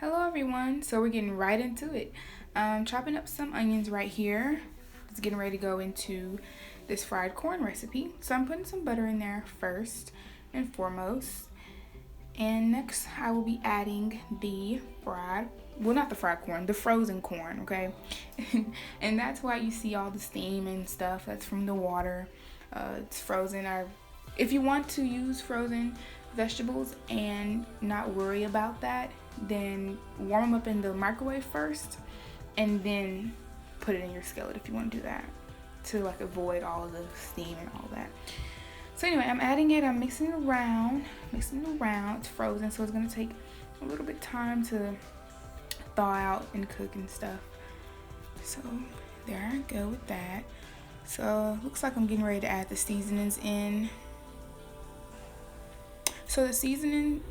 Hello everyone, so we're getting right into it. Chopping up some onions right here. It's getting ready to go into this fried corn recipe. So I'm putting some butter in there first and foremost. And next I will be adding the not the fried corn, the frozen corn, okay? And that's why you see all the steam and stuff. That's from the water. It's frozen. If you want to use frozen vegetables and not worry about that, then warm them up in the microwave first and then put it in your skillet if you want to do that, to like avoid all of the steam and all that. So anyway, I'm adding it, I'm mixing it around. It's frozen, so it's gonna take a little bit of time to thaw out and cook and stuff. So there I go with that. So looks like I'm getting ready to add the seasonings in. So the seasoning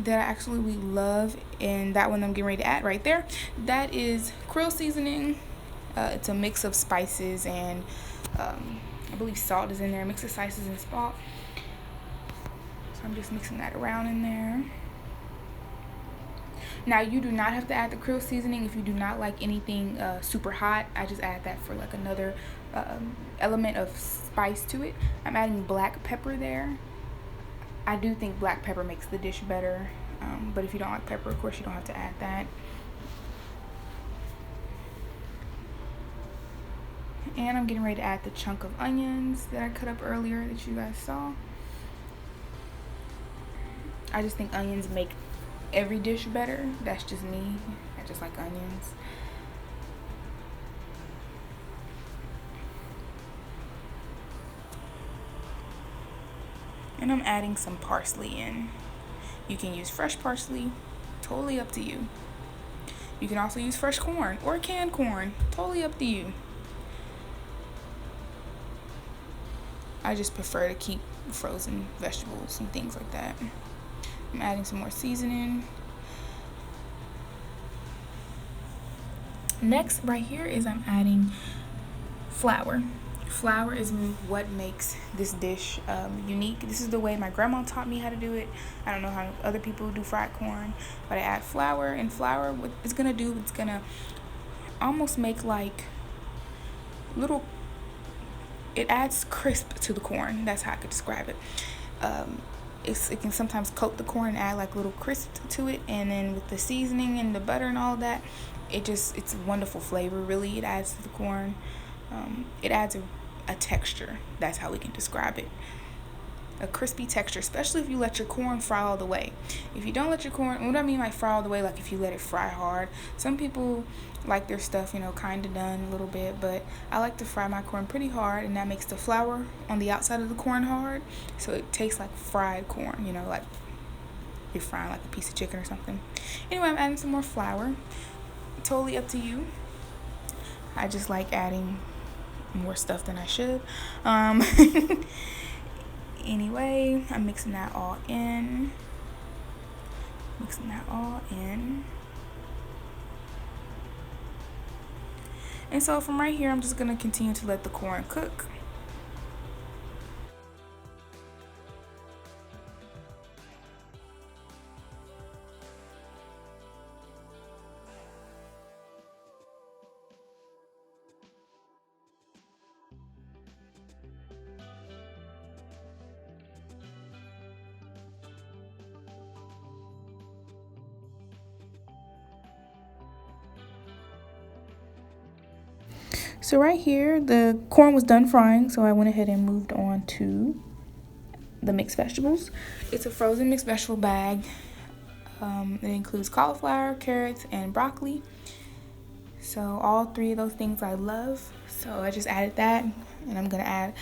that I absolutely love, and that one I'm getting ready to add right there, that is krill seasoning. It's a mix of spices and I believe salt is in there, a mix of spices and salt. So I'm just mixing that around in there. Now you do not have to add the krill seasoning if you do not like anything super hot. I just add that for like another element of spice to it. I'm adding black pepper there. I do think black pepper makes the dish better, but if you don't like pepper, of course you don't have to add that. And I'm getting ready to add the chunk of onions that I cut up earlier that you guys saw. I just think onions make every dish better. That's just me. I just like onions. And I'm adding some parsley in. You can use fresh parsley, totally up to you. You can also use fresh corn or canned corn, totally up to you. I just prefer to keep frozen vegetables and things like that. I'm adding some more seasoning. Next, right here is I'm adding flour. Flour is what makes this dish unique. This is the way my grandma taught me how to do it. I don't know how other people do fried corn, but I add flour, and flour, what it's gonna do, it's gonna almost make like little, it adds crisp to the corn. That's how I could describe it. It can sometimes coat the corn and add like little crisp to it, and then with the seasoning and the butter and all that, it's a wonderful flavor. Really, it adds to the corn. It adds a texture. That's how we can describe it. A crispy texture, especially if you let your corn fry all the way. If you don't let your corn, what I mean by fry all the way, like if you let it fry hard. Some people like their stuff, kind of done a little bit, but I like to fry my corn pretty hard, and that makes the flour on the outside of the corn hard, so it tastes like fried corn, like you're frying like a piece of chicken or something. Anyway, I'm adding some more flour. Totally up to you. I just like adding more stuff than I should. Anyway, I'm mixing that all in. And so from right here, I'm just going to continue to let the corn cook. So right here, the corn was done frying, so I went ahead and moved on to the mixed vegetables. It's a frozen mixed vegetable bag. It includes cauliflower, carrots, and broccoli. So all three of those things I love. So I just added that, and I'm gonna add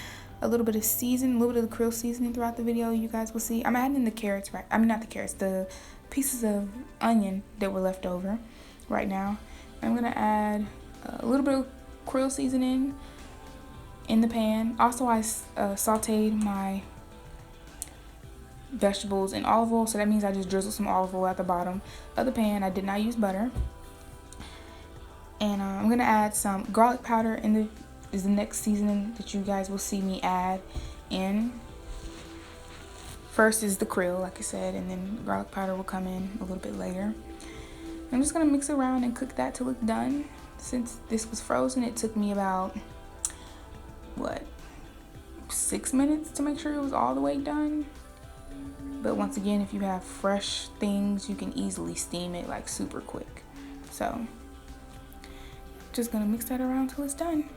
a little bit of seasoning, a little bit of the krill seasoning throughout the video. You guys will see. I'm adding the carrots, right? I mean, not the carrots, the pieces of onion that were left over right now. I'm gonna add a little bit of krill seasoning in the pan. Also, I sauteed my vegetables in olive oil, so that means I just drizzled some olive oil at the bottom of the pan. I did not use butter. And I'm gonna add some garlic powder is the next seasoning that you guys will see me add in. First is the krill, like I said, and then garlic powder will come in a little bit later. I'm just gonna mix it around and cook that till it's done. Since this was frozen, it took me about, what, 6 minutes to make sure it was all the way done. But once again, if you have fresh things, you can easily steam it like super quick. So just gonna mix that around till it's done.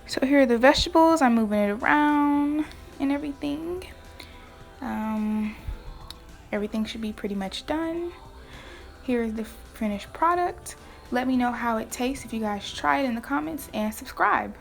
So here are the vegetables. I'm moving it around and everything. Everything should be pretty much done. Here is the finished product. Let me know how it tastes if you guys try it in the comments, and subscribe.